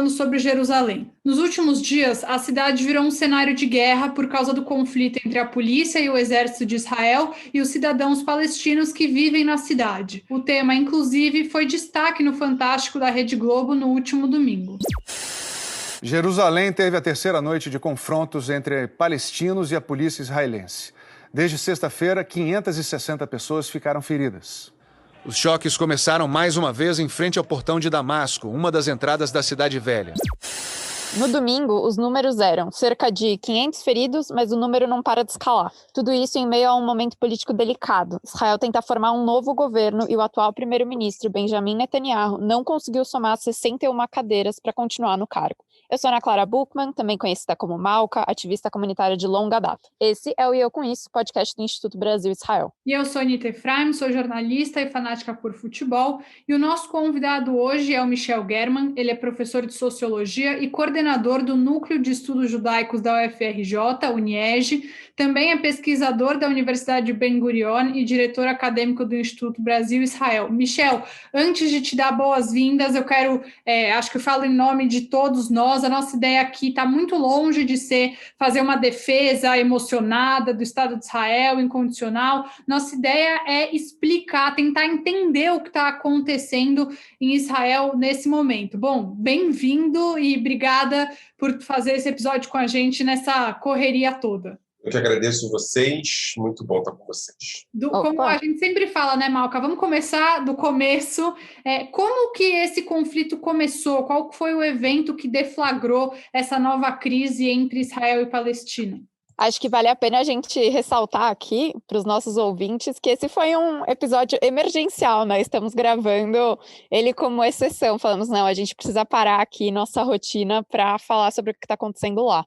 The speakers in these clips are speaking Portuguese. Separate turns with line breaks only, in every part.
falando sobre Jerusalém. Nos últimos dias, a cidade virou um cenário de guerra por causa do conflito entre a polícia e o exército de Israel e os cidadãos palestinos que vivem na cidade. O tema, inclusive, foi destaque no Fantástico da Rede Globo no último domingo.
Jerusalém teve a terceira noite de confrontos entre palestinos e a polícia israelense. Desde sexta-feira, 560 pessoas ficaram feridas. Os choques começaram mais uma vez em frente ao portão de Damasco, uma das entradas da Cidade Velha.
No domingo, os números eram cerca de 500 feridos, mas o número não para de escalar. Tudo isso em meio a um momento político delicado. Israel tenta formar um novo governo e o atual primeiro-ministro, Benjamin Netanyahu, não conseguiu somar 61 cadeiras para continuar no cargo. Eu sou Ana Clara Buchmann, também conhecida como Malca, ativista comunitária de longa data. Esse é o E Eu Com Isso, podcast do Instituto Brasil-Israel.
E eu sou Anita Efraim, sou jornalista e fanática por futebol, e o nosso convidado hoje é o Michel German. Ele é professor de Sociologia e coordenador do Núcleo de Estudos Judaicos da UFRJ, UniEJ, também é pesquisador da Universidade Ben Gurion e diretor acadêmico do Instituto Brasil-Israel. Michel, antes de te dar boas-vindas, eu quero, acho que eu falo em nome de todos nós, a nossa ideia aqui está muito longe de fazer uma defesa emocionada do Estado de Israel, incondicional. Nossa ideia é explicar, tentar entender o que está acontecendo em Israel nesse momento. Bom, bem-vindo e obrigada por fazer esse episódio com a gente nessa correria toda.
Eu que agradeço vocês, muito bom estar com vocês.
Como a gente sempre fala, né, Malca? Vamos começar do começo. Como que esse conflito começou? Qual foi o evento que deflagrou essa nova crise entre Israel e Palestina?
Acho que vale a pena a gente ressaltar aqui para os nossos ouvintes que esse foi um episódio emergencial, né? Estamos gravando ele como exceção. Falamos, não, a gente precisa parar aqui nossa rotina para falar sobre o que está acontecendo lá.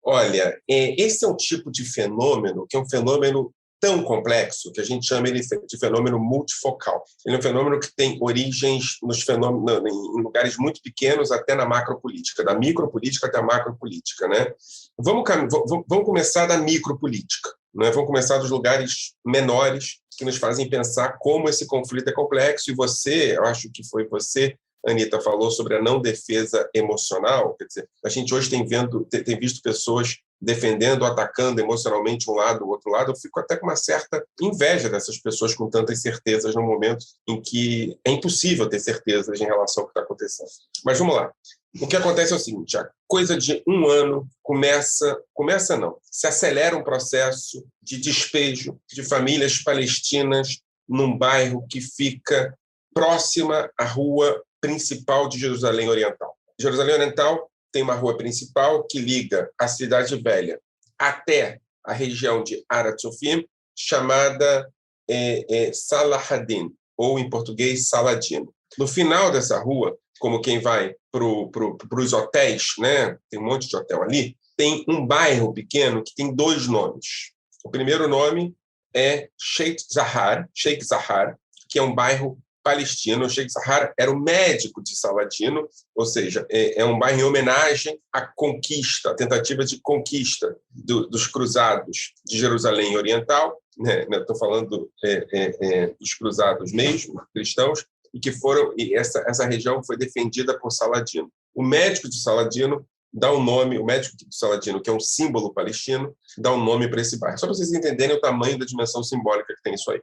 Olha, esse é um tipo de fenômeno que é um fenômeno tão complexo que a gente chama ele de fenômeno multifocal. Ele é um fenômeno que tem origens em lugares muito pequenos até na macropolítica, da micropolítica até a macropolítica, né? Vamos começar da micropolítica, né? Vamos começar dos lugares menores que nos fazem pensar como esse conflito é complexo. E você, eu acho que foi você, Anita, falou sobre a não defesa emocional. Quer dizer, a gente hoje tem visto pessoas defendendo, atacando emocionalmente um lado, o outro lado. Eu fico até com uma certa inveja dessas pessoas com tantas certezas no momento em que é impossível ter certezas em relação ao que está acontecendo. Mas vamos lá. O que acontece é o seguinte, a coisa de um ano se acelera um processo de despejo de famílias palestinas num bairro que fica próxima à rua principal de Jerusalém Oriental. Jerusalém Oriental tem uma rua principal que liga a Cidade Velha até a região de Har HaTzofim, chamada Salahadin, ou em português Saladino. No final dessa rua, como quem vai para os hotéis, né? Tem um monte de hotel ali, tem um bairro pequeno que tem dois nomes. O primeiro nome é Sheikh Zahar, que é um bairro palestino. O Sheikh Zahar era o médico de Saladino, ou seja, é um bairro em homenagem à conquista, à tentativa de conquista dos cruzados de Jerusalém Oriental, né? Estou falando dos cruzados mesmo, cristãos, e essa região foi defendida por Saladino. O médico de Saladino dá um nome, o médico de Saladino, que é um símbolo palestino, dá um nome para esse bairro. Só para vocês entenderem o tamanho da dimensão simbólica que tem isso aí.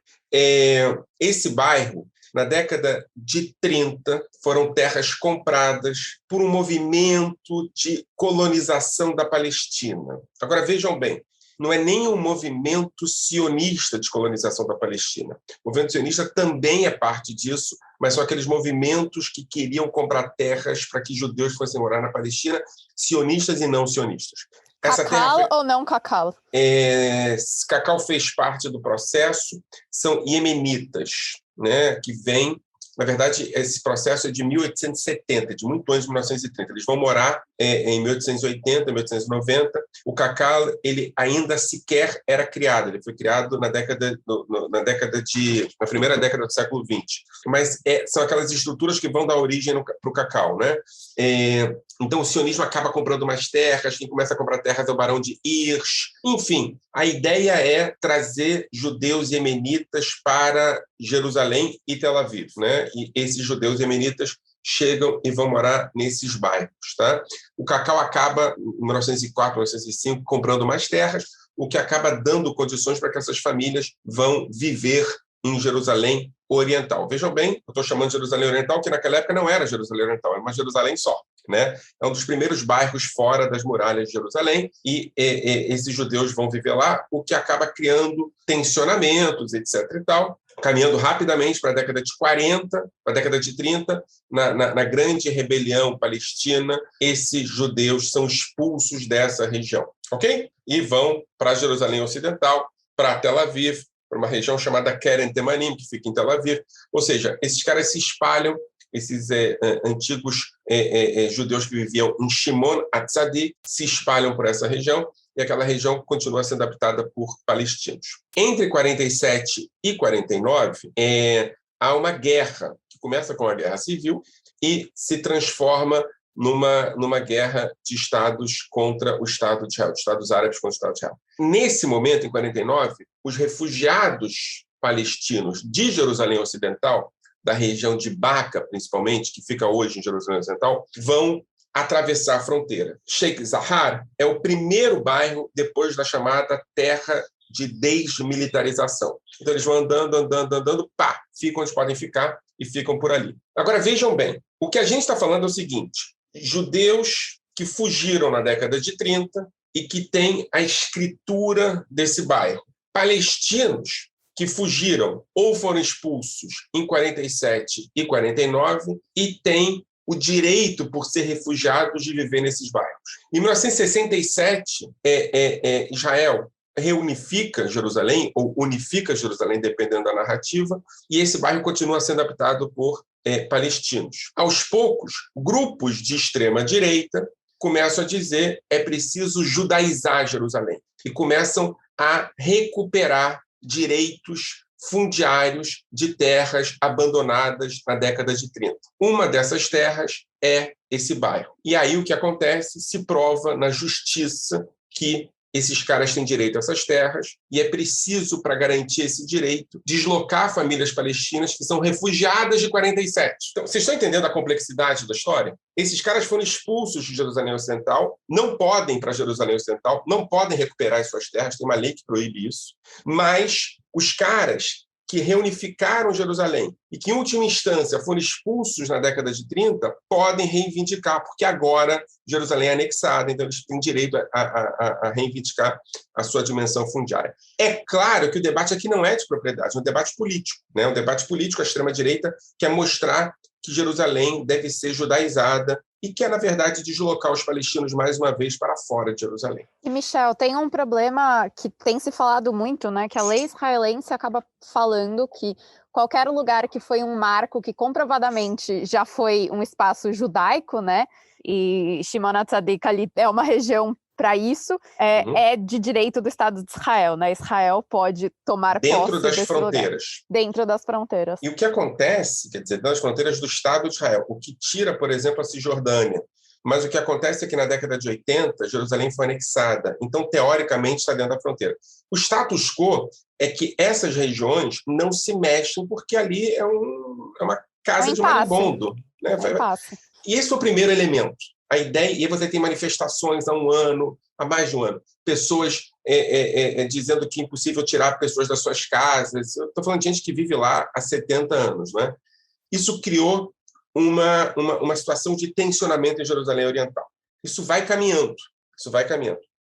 Esse bairro, na década de 30, foram terras compradas por um movimento de colonização da Palestina. Agora, vejam bem, não é nem um movimento sionista de colonização da Palestina. O movimento sionista também é parte disso, mas são aqueles movimentos que queriam comprar terras para que judeus fossem morar na Palestina, sionistas e não sionistas.
Cacau ou não Cacau?
Cacau fez parte do processo, são iemenitas, né, que vêm. Na verdade, esse processo é de 1870, de muito antes de 1930. Eles vão morar em 1880, 1890. O cacau, ele ainda sequer era criado. Ele foi criado na primeira década do século XX. Mas são aquelas estruturas que vão dar origem para o cacau, né? Então, o sionismo acaba comprando mais terras. Quem começa a comprar terras é o barão de Hirsch. Enfim, a ideia é trazer judeus iemenitas para Jerusalém e Tel Aviv, né? E esses judeus iemenitas chegam e vão morar nesses bairros. Tá? O Cacau acaba, em 1904, 1905, comprando mais terras, o que acaba dando condições para que essas famílias vão viver em Jerusalém Oriental. Vejam bem, eu estou chamando de Jerusalém Oriental, que naquela época não era Jerusalém Oriental, era uma Jerusalém só. Né? É um dos primeiros bairros fora das muralhas de Jerusalém, e esses judeus vão viver lá, o que acaba criando tensionamentos, etc. e tal, caminhando rapidamente para a década de 40, para a década de 30, na grande rebelião palestina, esses judeus são expulsos dessa região, ok? E vão para Jerusalém Ocidental, para Tel Aviv, para uma região chamada Keren Temanim, que fica em Tel Aviv. Ou seja, esses caras se espalham, esses antigos judeus que viviam em Shimon Atzadik se espalham por essa região, e aquela região continua sendo habitada por palestinos. Entre 47 e 49, há uma guerra, que começa com a Guerra Civil e se transforma numa guerra de estados contra o Estado de Israel, de estados árabes contra o Estado de Israel. Nesse momento, em 49, os refugiados palestinos de Jerusalém Ocidental, da região de Baca, principalmente, que fica hoje em Jerusalém Ocidental, vão atravessar a fronteira. Sheikh Zahar é o primeiro bairro depois da chamada Terra de Desmilitarização. Então, eles vão andando, ficam onde podem ficar e ficam por ali. Agora, vejam bem, o que a gente está falando é o seguinte: judeus que fugiram na década de 30 e que têm a escritura desse bairro. Palestinos que fugiram ou foram expulsos em 47 e 49 e têm o direito, por ser refugiados, de viver nesses bairros. Em 1967, Israel reunifica Jerusalém, ou unifica Jerusalém, dependendo da narrativa, e esse bairro continua sendo habitado por palestinos. Aos poucos, grupos de extrema-direita começam a dizer é preciso judaizar Jerusalém, e começam a recuperar direitos fundiários de terras abandonadas na década de 30. Uma dessas terras é esse bairro. E aí o que acontece? Se prova na justiça que esses caras têm direito a essas terras, e é preciso, para garantir esse direito, deslocar famílias palestinas que são refugiadas de 47. Então, vocês estão entendendo a complexidade da história? Esses caras foram expulsos de Jerusalém Ocidental, não podem ir para Jerusalém Ocidental, não podem recuperar as suas terras, tem uma lei que proíbe isso, mas os caras que reunificaram Jerusalém e que, em última instância, foram expulsos na década de 30, podem reivindicar, porque agora Jerusalém é anexada, então eles têm direito a reivindicar a sua dimensão fundiária. É claro que o debate aqui não é de propriedade, é um debate político. Né? Um debate político, a extrema-direita quer mostrar que Jerusalém deve ser judaizada e quer, na verdade, deslocar os palestinos mais uma vez para fora de Jerusalém.
E, Michel, tem um problema que tem se falado muito, né? Que a lei israelense acaba falando que qualquer lugar que foi um marco que comprovadamente já foi um espaço judaico, né? E Shimon Atzadik ali é uma região para isso, é de direito do Estado de Israel, né? Israel pode tomar
dentro
posse
das
desse
fronteiras.
Lugar, dentro das fronteiras.
E o que acontece, quer dizer, das fronteiras do Estado de Israel, o que tira, por exemplo, a Cisjordânia. Mas o que acontece é que na década de 80, Jerusalém foi anexada. Então, teoricamente, está dentro da fronteira. O status quo é que essas regiões não se mexem, porque ali é uma casa de marimbondo. Né? E esse foi o primeiro elemento. A ideia, e aí você tem manifestações há um ano, há mais de um ano, pessoas dizendo que é impossível tirar pessoas das suas casas. Eu estou falando de gente que vive lá há 70 anos. Né? Isso criou uma situação de tensionamento em Jerusalém Oriental. Isso vai caminhando.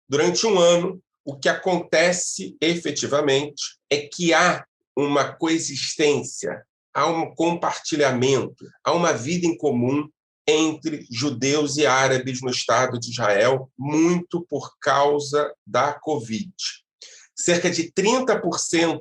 Durante um ano, o que acontece efetivamente é que há uma coexistência, há um compartilhamento, há uma vida em comum entre judeus e árabes no Estado de Israel, muito por causa da Covid. Cerca de 30%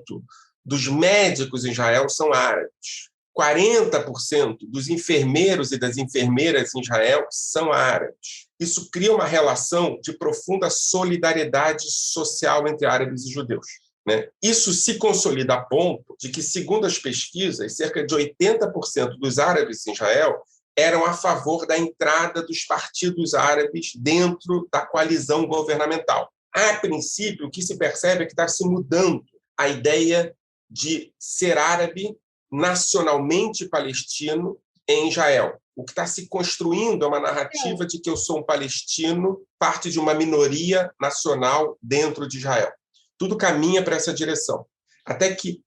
dos médicos em Israel são árabes. 40% dos enfermeiros e das enfermeiras em Israel são árabes. Isso cria uma relação de profunda solidariedade social entre árabes e judeus. Né? Isso se consolida a ponto de que, segundo as pesquisas, cerca de 80% dos árabes em Israel eram a favor da entrada dos partidos árabes dentro da coalizão governamental. A princípio, o que se percebe é que está se mudando a ideia de ser árabe nacionalmente palestino em Israel. O que está se construindo é uma narrativa de que eu sou um palestino, parte de uma minoria nacional dentro de Israel. Tudo caminha para essa direção, até que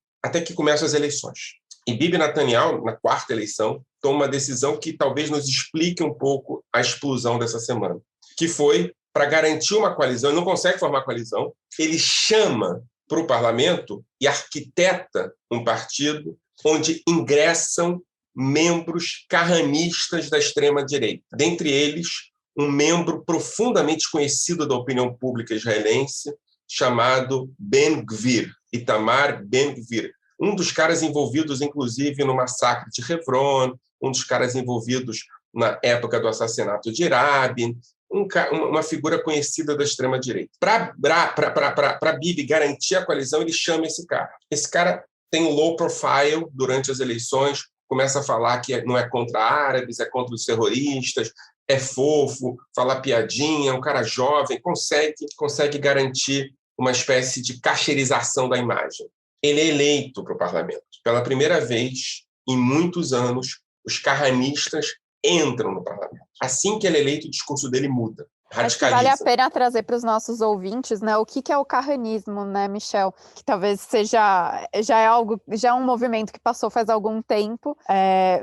começam as eleições. E Bibi Netanyahu, na quarta eleição, toma uma decisão que talvez nos explique um pouco a explosão dessa semana, que foi para garantir uma coalizão. Ele não consegue formar coalizão, ele chama para o parlamento e arquiteta um partido onde ingressam membros carranistas da extrema-direita. Dentre eles, um membro profundamente conhecido da opinião pública israelense, chamado Ben-Gvir, Itamar Ben-Gvir. Um dos caras envolvidos, inclusive, no massacre de Hebron, um dos caras envolvidos na época do assassinato de Rabin, uma figura conhecida da extrema-direita. Para Bibi garantir a coalizão, ele chama esse cara. Esse cara tem um low profile durante as eleições, começa a falar que não é contra árabes, é contra os terroristas, é fofo, fala piadinha, é um cara jovem, consegue garantir uma espécie de cacherização da imagem. Ele é eleito para o parlamento. Pela primeira vez em muitos anos, os carranistas entram no parlamento. Assim que ele é eleito, o discurso dele muda, radicaliza.
Vale a pena trazer para os nossos ouvintes, né, o que é o carranismo, né, Michel? Que talvez já é um movimento que passou faz algum tempo,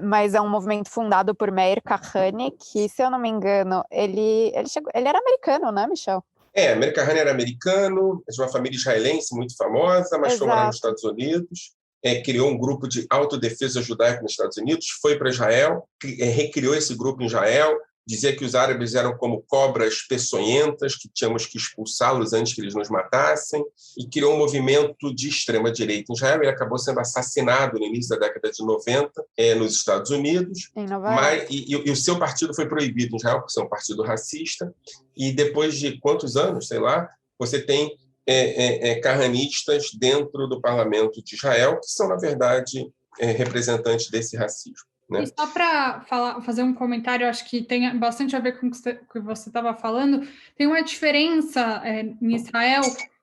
mas é um movimento fundado por Meir Kahane, que, se eu não me engano, ele era americano, né, Michel?
Meir Kahane era americano, de uma família israelense muito famosa, mas foi morar nos Estados Unidos. Criou um grupo de autodefesa judaica nos Estados Unidos, foi para Israel, recriou esse grupo em Israel, dizia que os árabes eram como cobras peçonhentas, que tínhamos que expulsá-los antes que eles nos matassem, e criou um movimento de extrema-direita em Israel. Ele acabou sendo assassinado no início da década de 90 nos Estados Unidos, e o seu partido foi proibido em Israel, porque é um partido racista, e depois de quantos anos, sei lá, você tem carranistas dentro do parlamento de Israel, que são, na verdade, representantes desse racismo. Né?
E só para fazer um comentário, acho que tem bastante a ver com o que você estava falando, tem uma diferença em Israel,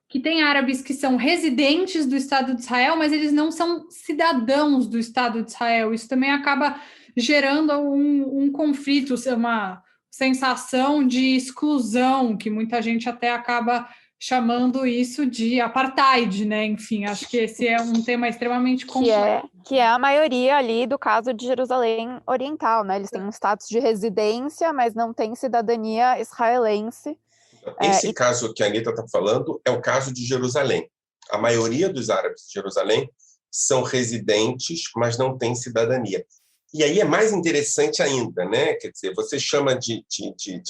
que tem árabes que são residentes do Estado de Israel, mas eles não são cidadãos do Estado de Israel. Isso também acaba gerando um conflito, uma sensação de exclusão, que muita gente até acaba chamando isso de apartheid, né? Enfim, acho que esse é um tema extremamente complexo.
Que é a maioria ali do caso de Jerusalém Oriental, né? Eles têm um status de residência, mas não têm cidadania israelense.
Esse caso que a Anitta está falando é o caso de Jerusalém. A maioria dos árabes de Jerusalém são residentes, mas não têm cidadania. E aí é mais interessante ainda, né? Quer dizer, você chama de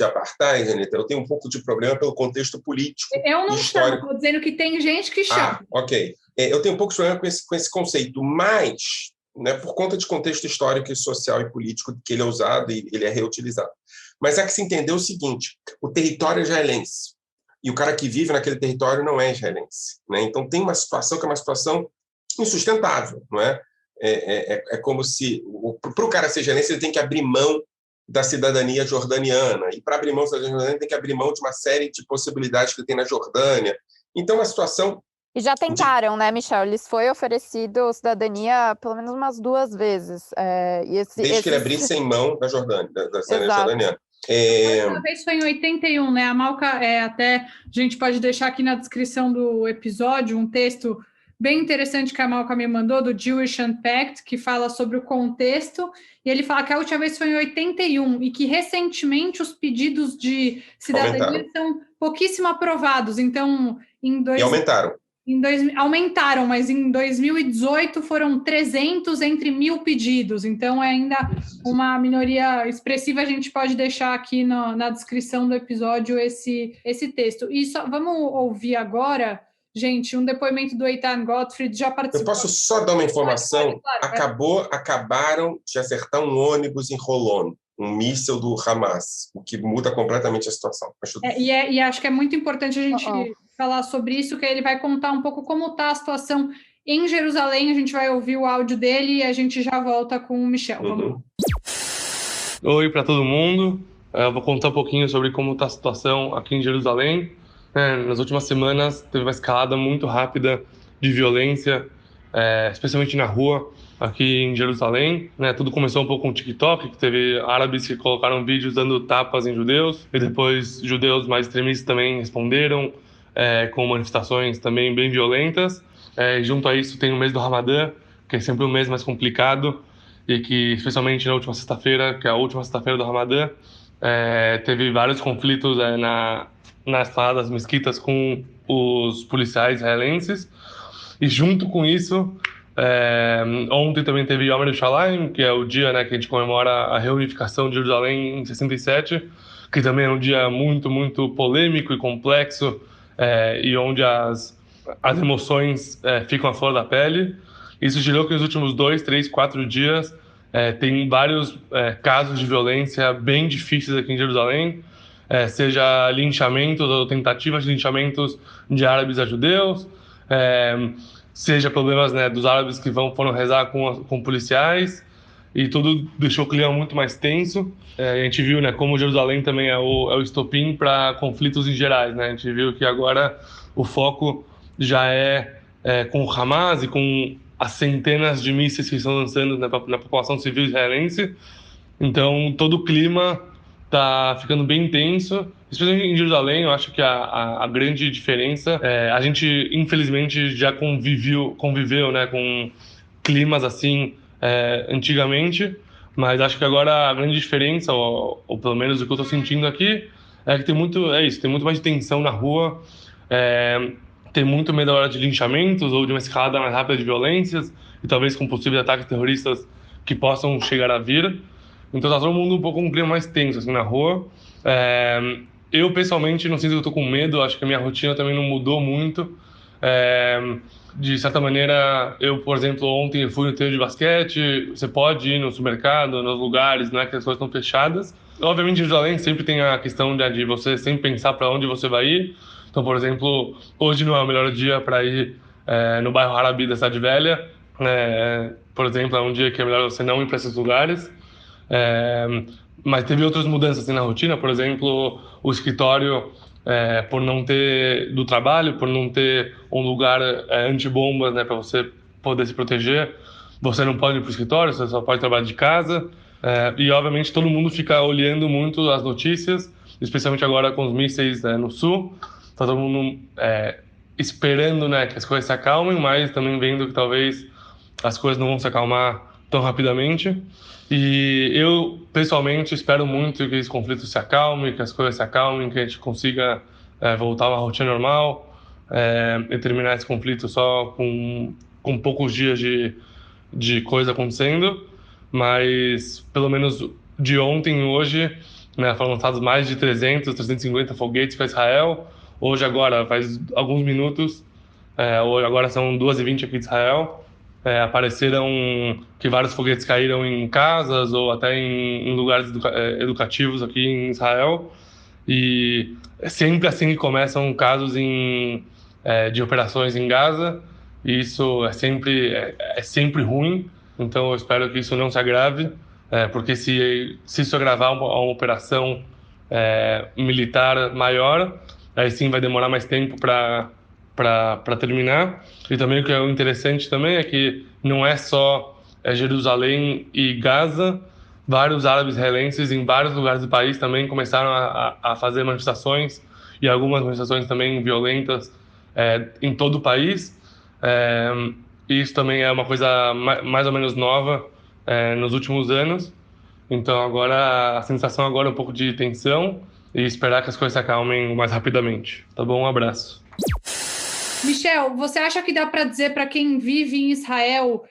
apartheid, Anitta, eu tenho um pouco de problema pelo contexto político e histórico. Eu não chamo,
estou dizendo que tem gente que chama.
Ok. Eu tenho um pouco de problema com esse conceito, mas, né, por conta de contexto histórico e social e político que ele é usado e ele é reutilizado. Mas há que se entender o seguinte, o território é israelense, e o cara que vive naquele território não é israelense. Né? Então tem uma situação que é uma situação insustentável, não é? É como se, para o cara ser israelense, ele tem que abrir mão da cidadania jordaniana. E para abrir mão da cidadania jordaniana, ele tem que abrir mão de uma série de possibilidades que ele tem na Jordânia. Então, é uma situação...
E já tentaram, né, Michel? Lhes foi oferecido cidadania pelo menos umas 2 vezes.
Desde que ele abrisse em mão da Jordânia, da cidadania jordaniana.
Uma vez foi em 81, né? A Malca, até a gente pode deixar aqui na descrição do episódio um texto bem interessante que a Malca me mandou, do Jewish Unpacked, que fala sobre o contexto, e ele fala que a última vez foi em 81, e que recentemente os pedidos de cidadania são pouquíssimo aprovados. Então,
E aumentaram.
Aumentaram, mas em 2018 foram 300 entre 1.000 pedidos, então é ainda uma minoria expressiva. A gente pode deixar aqui na descrição do episódio esse texto. E vamos ouvir agora, gente, um depoimento do Eitan Gottfried, já participou.
Eu posso só dar uma informação?
Claro.
Acabaram de acertar um ônibus em Holon, um míssil do Hamas, o que muda completamente a situação.
E acho que é muito importante a gente falar sobre isso, que ele vai contar um pouco como está a situação em Jerusalém. A gente vai ouvir o áudio dele e a gente já volta com o Michel. Vamos.
Oi para todo mundo. Eu vou contar um pouquinho sobre como está a situação aqui em Jerusalém. Nas últimas semanas teve uma escalada muito rápida de violência especialmente na rua, aqui em Jerusalém, né? Tudo começou um pouco com o TikTok, que teve árabes que colocaram vídeos dando tapas em judeus, e depois judeus mais extremistas também responderam, com manifestações também bem violentas. Junto a isso tem o mês do Ramadã, que é sempre um mês mais complicado, e que, especialmente na última sexta-feira, que é a última sexta-feira do Ramadã, teve vários conflitos nas paradas mesquitas com os policiais israelenses. E junto com isso, ontem também teve Yom Yerushalayim, que é o dia, né, que a gente comemora a reunificação de Jerusalém em 67, que também é um dia muito, muito polêmico e complexo, e onde as emoções ficam à flor da pele. Isso gerou que nos últimos 2, 3, 4 dias tem vários casos de violência bem difíceis aqui em Jerusalém, seja linchamentos ou tentativas de linchamentos de árabes a judeus, seja problemas, né, dos árabes que foram rezar com policiais, e tudo deixou o clima muito mais tenso. A gente viu, né, como Jerusalém também é o estopim para conflitos em gerais, né? A gente viu que agora o foco já com o Hamas e com as centenas de mísseis que estão lançando na população civil israelense. Então, todo o clima está ficando bem intenso, especialmente em Jerusalém. Eu acho que a grande diferença a gente, infelizmente, já conviveu, né, com climas assim antigamente, mas acho que agora a grande diferença, ou pelo menos o que eu estou sentindo aqui, é que tem muito mais tensão na rua, tem muito medo da hora de linchamentos ou de uma escalada mais rápida de violências, e talvez com possíveis ataques terroristas que possam chegar a vir. Então tá todo mundo um pouco com um clima mais tenso assim, na rua. Eu, pessoalmente, não sei se eu tô com medo, acho que a minha rotina também não mudou muito. De certa maneira, eu, por exemplo, ontem fui no treino de basquete, você pode ir no supermercado, nos lugares, não é que as coisas estão fechadas. Obviamente, em Jerusalém sempre tem a questão de você sempre pensar para onde você vai ir. Então, por exemplo, hoje não é o melhor dia para ir no bairro Harabi da Cidade Velha. Por exemplo, é um dia que é melhor você não ir para esses lugares. Mas teve outras mudanças assim, na rotina. Por exemplo, o escritório, por não ter do trabalho, por não ter um lugar antibombas, né, para você poder se proteger, você não pode ir para o escritório, você só pode trabalhar de casa. E obviamente todo mundo fica olhando muito as notícias, especialmente agora com os mísseis no sul. Tá todo mundo esperando, né, que as coisas se acalmem, mas também vendo que talvez as coisas não vão se acalmar tão rapidamente. E eu, pessoalmente, espero muito que esse conflito se acalme, que as coisas se acalmem, que a gente consiga voltar a uma rotina normal, e terminar esse conflito só com poucos dias de coisa acontecendo. Mas, pelo menos de ontem e hoje, né, foram lançados mais de 350 foguetes para Israel. Hoje, agora, faz alguns minutos, agora são 2h20 aqui de Israel, apareceram que vários foguetes caíram em casas ou até em lugares educativos aqui em Israel. E é sempre assim que começam casos de operações em Gaza, e isso é sempre ruim. Então eu espero que isso não se agrave, porque se isso agravar uma operação militar maior, aí sim vai demorar mais tempo para terminar. E também o que é interessante também é que não é só Jerusalém e Gaza. Vários árabes israelenses em vários lugares do país também começaram a fazer manifestações, e algumas manifestações também violentas em todo o país. E isso também é uma coisa mais ou menos nova nos últimos anos. Então agora a sensação agora é um pouco de tensão e esperar que as coisas se acalmem mais rapidamente. Tá bom? Um abraço.
Michel, você acha que dá para dizer para quem vive em Israel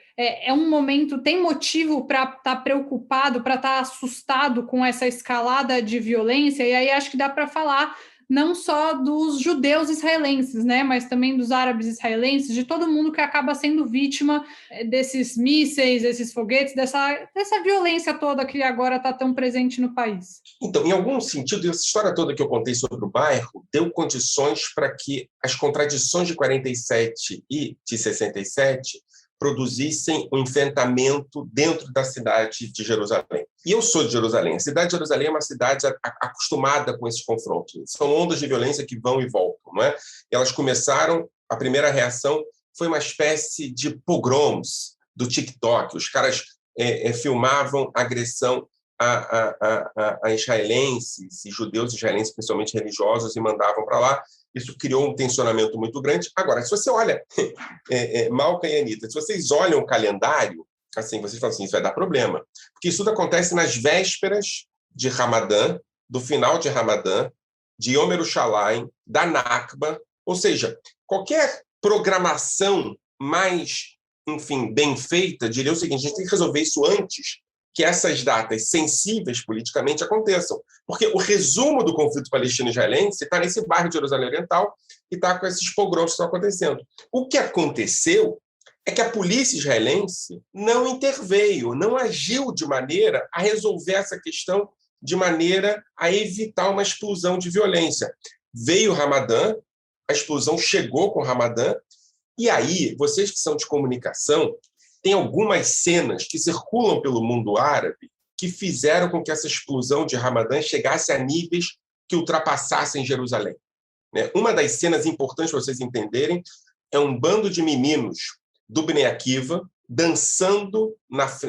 um momento, tem motivo para estar preocupado, para estar assustado com essa escalada de violência? E aí acho que dá para falar não só dos judeus israelenses, né, mas também dos árabes israelenses, de todo mundo que acaba sendo vítima desses mísseis, desses foguetes, dessa violência toda que agora está tão presente no país.
Então, em algum sentido, essa história toda que eu contei sobre o bairro deu condições para que as contradições de 47 e de 67 produzissem um enfrentamento dentro da cidade de Jerusalém. E eu sou de Jerusalém. A cidade de Jerusalém é uma cidade acostumada com esses confrontos. São ondas de violência que vão e voltam, não é? Elas começaram, a primeira reação foi uma espécie de pogroms do TikTok. Os caras filmavam agressão a israelenses e judeus israelenses, principalmente religiosos, e mandavam para lá. Isso criou um tensionamento muito grande. Agora, se você olha, Malca e Anitta, se vocês olham o calendário, assim, vocês falam assim, isso vai dar problema. Porque isso tudo acontece nas vésperas de Ramadã, do final de Ramadã, de Yom Yerushalayim, da Nakba. Ou seja, qualquer programação mais, enfim, bem feita, diria o seguinte: a gente tem que resolver isso antes que essas datas sensíveis politicamente aconteçam. Porque o resumo do conflito palestino-israelense está nesse bairro de Jerusalém Oriental e está com esses pogroms que estão acontecendo. O que aconteceu é que a polícia israelense não interveio, não agiu de maneira a resolver essa questão, de maneira a evitar uma explosão de violência. Veio o Ramadã, a explosão chegou com o Ramadã, e aí, vocês que são de comunicação, tem algumas cenas que circulam pelo mundo árabe que fizeram com que essa explosão de Ramadã chegasse a níveis que ultrapassassem Jerusalém. Uma das cenas importantes para vocês entenderem é um bando de meninos do Bnei Akiva dançando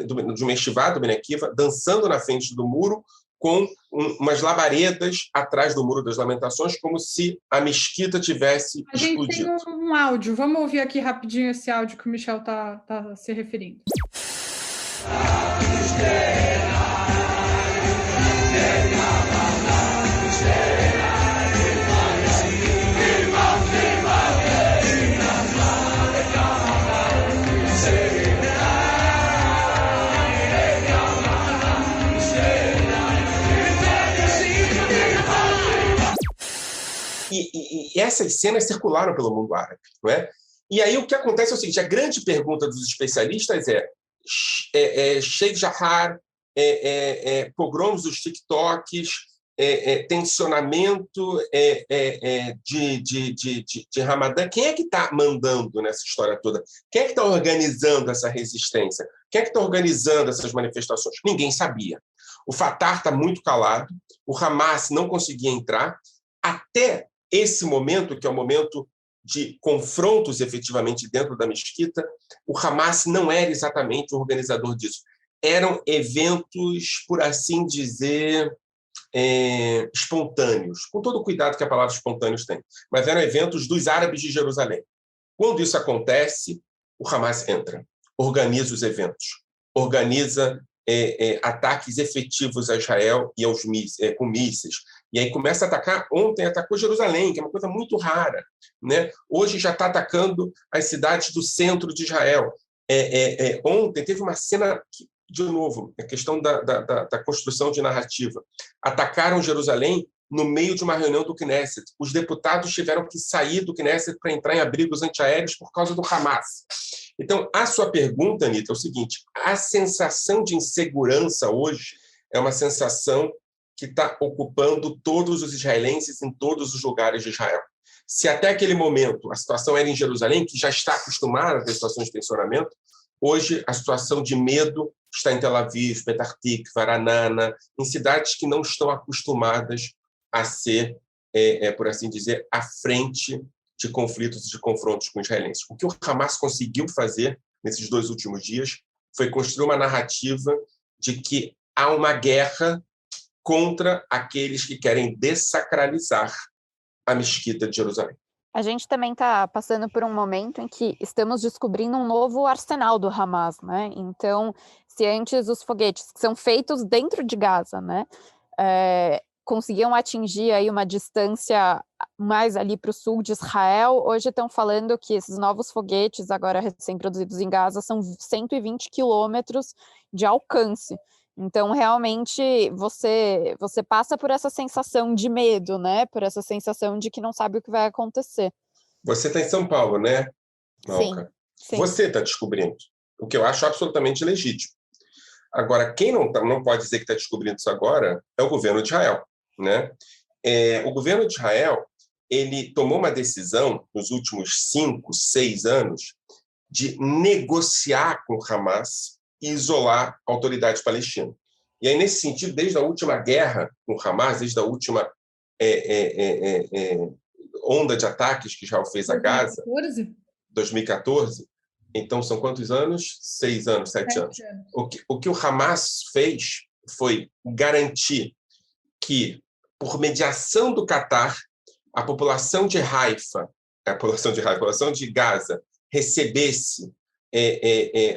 de uma yeshivá do Bnei Akiva, dançando na frente do muro com umas labaredas atrás do Muro das Lamentações, como se a mesquita tivesse explodido.
A gente tem um áudio. Vamos ouvir aqui rapidinho esse áudio que o Michel está se referindo.
E essas cenas circularam pelo mundo árabe, não é? E aí o que acontece é o seguinte: a grande pergunta dos especialistas Sheikh Jarrah, pogroms dos TikToks, tensionamento de Ramadã. Quem é que está mandando nessa história toda? Quem é que está organizando essa resistência? Quem é que está organizando essas manifestações? Ninguém sabia. O Fatah está muito calado, o Hamas não conseguia entrar, até esse momento, que é o momento de confrontos efetivamente dentro da mesquita. O Hamas não era exatamente o organizador disso. Eram eventos, por assim dizer, espontâneos, com todo o cuidado que a palavra espontâneos tem, mas eram eventos dos árabes de Jerusalém. Quando isso acontece, o Hamas entra, organiza os eventos, organiza ataques efetivos a Israel e com mísseis. E aí começa a atacar. Ontem atacou Jerusalém, que é uma coisa muito rara, né? Hoje já está atacando as cidades do centro de Israel. Ontem teve uma cena que, de novo, a questão da construção de narrativa. Atacaram Jerusalém no meio de uma reunião do Knesset. Os deputados tiveram que sair do Knesset para entrar em abrigos antiaéreos por causa do Hamas. Então, a sua pergunta, Anitta, é o seguinte: a sensação de insegurança hoje é uma sensação que está ocupando todos os israelenses em todos os lugares de Israel. Se até aquele momento a situação era em Jerusalém, que já está acostumada a ter situações de tensionamento, hoje a situação de medo está em Tel Aviv, Petah Tikva, Ra'anana, em cidades que não estão acostumadas a ser, por assim dizer, à frente de conflitos e de confrontos com israelenses. O que o Hamas conseguiu fazer nesses 2 últimos dias foi construir uma narrativa de que há uma guerra contra aqueles que querem dessacralizar a mesquita de Jerusalém.
A gente também está passando por um momento em que estamos descobrindo um novo arsenal do Hamas, né? Então, se antes os foguetes que são feitos dentro de Gaza, né, conseguiam atingir aí uma distância mais ali para o sul de Israel, hoje estão falando que esses novos foguetes, agora recém-produzidos em Gaza, são 120 quilômetros de alcance. Então, realmente, você passa por essa sensação de medo, né? Por essa sensação de que não sabe o que vai acontecer.
Você está em São Paulo, né, Malca?
Sim.
Você está descobrindo, o que eu acho absolutamente legítimo. Agora, quem não pode dizer que está descobrindo isso agora é o governo de Israel, né? O governo de Israel, ele tomou uma decisão nos últimos 5, 6 anos de negociar com o Hamas e isolar a autoridade palestina. E aí, nesse sentido, desde a última guerra com o Hamas, desde a última onda de ataques que Israel fez a Gaza, 2014, então são quantos anos? 6 anos, 7 anos. O que o Hamas fez foi garantir que, por mediação do Catar, a população de Haifa, a população de Gaza, recebesse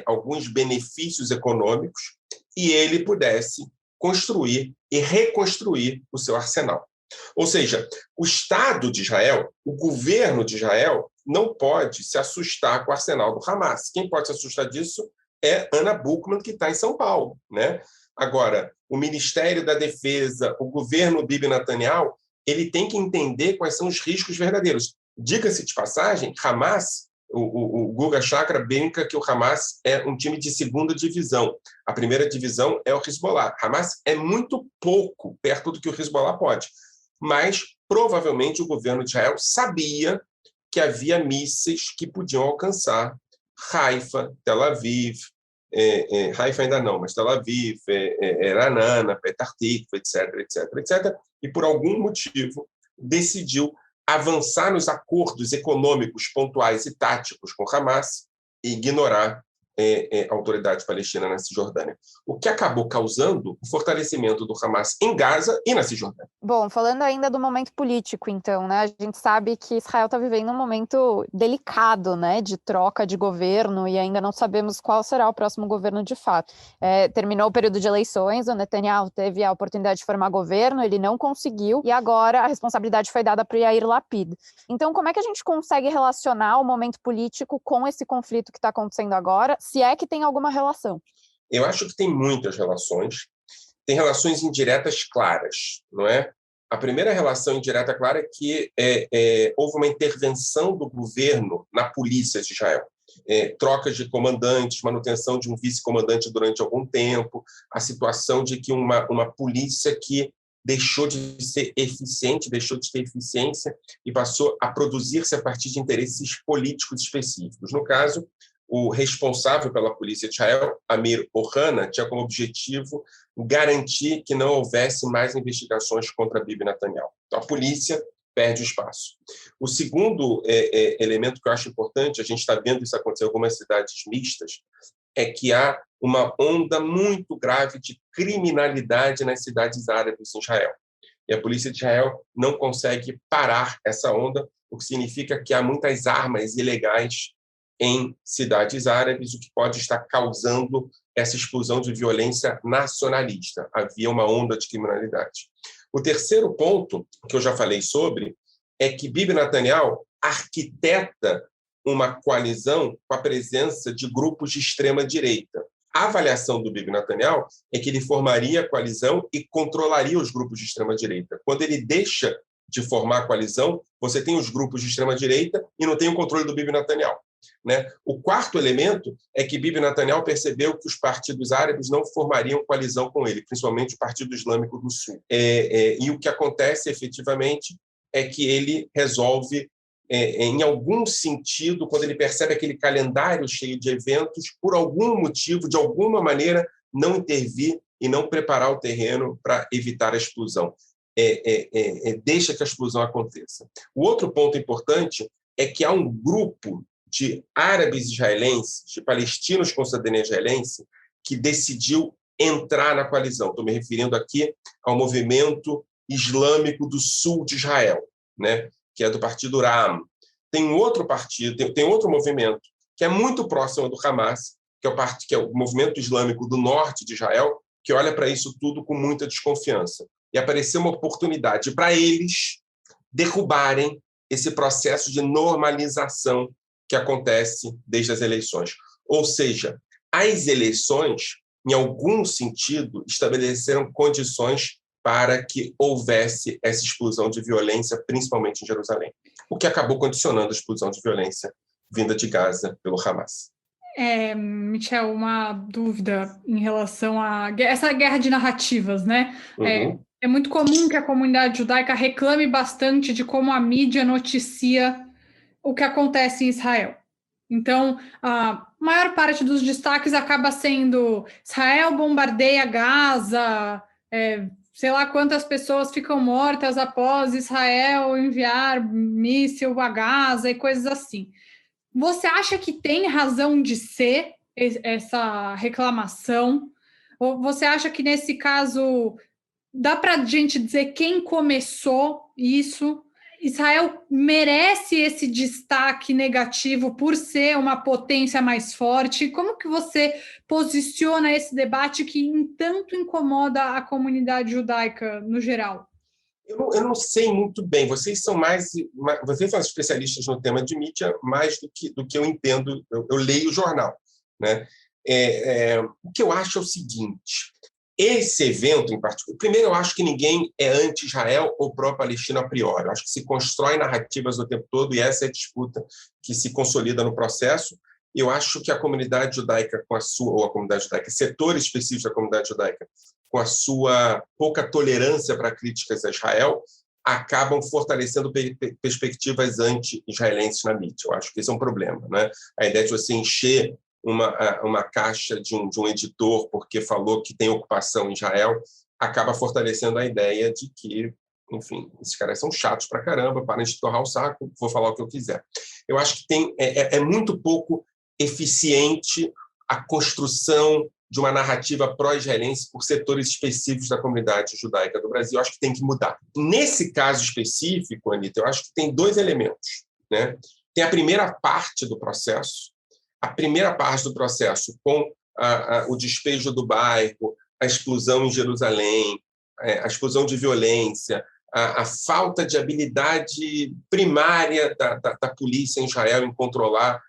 alguns benefícios econômicos e ele pudesse construir e reconstruir o seu arsenal. Ou seja, o Estado de Israel, o governo de Israel, não pode se assustar com o arsenal do Hamas. Quem pode se assustar disso é Ana Buchmann, que está em São Paulo, né? Agora, o Ministério da Defesa, o governo Bibi Netanyahu, ele tem que entender quais são os riscos verdadeiros. Diga-se de passagem, Hamas, o Guga Chakra brinca que o Hamas é um time de segunda divisão. A primeira divisão é o Hezbollah. Hamas é muito pouco perto do que o Hezbollah pode. Mas, provavelmente, o governo de Israel sabia que havia mísseis que podiam alcançar Haifa, Tel Aviv, Haifa ainda não, mas Tel Aviv, Ranana, Petah Tikva, etc. E, por algum motivo, decidiu avançar nos acordos econômicos pontuais e táticos com Hamas e ignorar a autoridade palestina na Cisjordânia, o que acabou causando o fortalecimento do Hamas em Gaza e na Cisjordânia.
Bom, falando ainda do momento político, então, né, a gente sabe que Israel está vivendo um momento delicado, né, de troca de governo e ainda não sabemos qual será o próximo governo de fato. Terminou o período de eleições, o Netanyahu teve a oportunidade de formar governo, ele não conseguiu e agora a responsabilidade foi dada para Yair Lapid. Então, como é que a gente consegue relacionar o momento político com esse conflito que está acontecendo agora, se é que tem alguma relação?
Eu acho que tem muitas relações. Tem relações indiretas claras, não é? A primeira relação indireta clara é que houve uma intervenção do governo na polícia de Israel. Trocas de comandantes, manutenção de um vice-comandante durante algum tempo, a situação de que uma polícia que deixou de ser eficiente, deixou de ter eficiência e passou a produzir-se a partir de interesses políticos específicos. No caso, o responsável pela polícia de Israel, Amir Ohana, tinha como objetivo garantir que não houvesse mais investigações contra Bibi Netanyahu. Então, a polícia perde o espaço. O segundo elemento que eu acho importante, a gente está vendo isso acontecer em algumas cidades mistas, é que há uma onda muito grave de criminalidade nas cidades árabes em Israel. E a polícia de Israel não consegue parar essa onda, o que significa que há muitas armas ilegais em cidades árabes, o que pode estar causando essa explosão de violência nacionalista. Havia uma onda de criminalidade. O terceiro ponto, que eu já falei sobre, é que Bibi Netanyahu arquiteta uma coalizão com a presença de grupos de extrema-direita. A avaliação do Bibi Netanyahu é que ele formaria a coalizão e controlaria os grupos de extrema-direita. Quando ele deixa de formar a coalizão, você tem os grupos de extrema-direita e não tem o controle do Bibi Netanyahu. Né? O quarto elemento é que Bibi Netanyahu percebeu que os partidos árabes não formariam coalizão com ele, principalmente o Partido Islâmico do Sul. E o que acontece, efetivamente, é que ele resolve, em algum sentido, quando ele percebe aquele calendário cheio de eventos, por algum motivo, de alguma maneira, não intervir e não preparar o terreno para evitar a explosão. Deixa que a explosão aconteça. O outro ponto importante é que há um grupo de árabes israelenses, de palestinos com cidadania israelense, que decidiu entrar na coalizão. Estou me referindo aqui ao movimento islâmico do sul de Israel, né? Que é do partido Ram. Tem um outro partido, tem outro movimento que é muito próximo do Hamas, que é o movimento islâmico do norte de Israel, que olha para isso tudo com muita desconfiança. E apareceu uma oportunidade para eles derrubarem esse processo de normalização que acontece desde as eleições. Ou seja, as eleições, em algum sentido, estabeleceram condições para que houvesse essa explosão de violência, principalmente em Jerusalém, o que acabou condicionando a explosão de violência vinda de Gaza pelo Hamas.
Michel, uma dúvida em relação a essa guerra de narrativas, né?
Uhum.
É muito comum que a comunidade judaica reclame bastante de como a mídia noticia o que acontece em Israel. Então, a maior parte dos destaques acaba sendo Israel bombardeia Gaza, sei lá quantas pessoas ficam mortas após Israel enviar míssil a Gaza e coisas assim. Você acha que tem razão de ser essa reclamação? Ou você acha que, nesse caso, dá para a gente dizer quem começou isso? Israel merece esse destaque negativo por ser uma potência mais forte? Como que você posiciona esse debate que tanto incomoda a comunidade judaica no geral?
Eu não sei muito bem. Vocês são especialistas no tema de mídia mais do que eu entendo. Eu leio o jornal, né? O que eu acho é o seguinte: esse evento em particular. Primeiro, eu acho que ninguém é anti-Israel ou pró-Palestina a priori. Eu acho que se constrói narrativas o tempo todo e essa é a disputa que se consolida no processo. Eu acho que a comunidade judaica, setores específicos da comunidade judaica, com a sua pouca tolerância para críticas a Israel, acabam fortalecendo perspectivas anti-israelenses na mídia. Eu acho que esse é um problema, né? A ideia de você encher uma caixa de um editor porque falou que tem ocupação em Israel acaba fortalecendo a ideia de que, enfim, esses caras são chatos pra caramba, parem de torrar o saco, vou falar o que eu quiser. Eu acho que é muito pouco eficiente a construção de uma narrativa pró-israelense por setores específicos da comunidade judaica do Brasil. Eu acho que tem que mudar. Nesse caso específico, Anitta, eu acho que tem dois elementos, né? Tem a primeira parte do processo, com o despejo do bairro, a explosão em Jerusalém, a explosão de violência, a falta de habilidade primária da polícia em Israel em controlar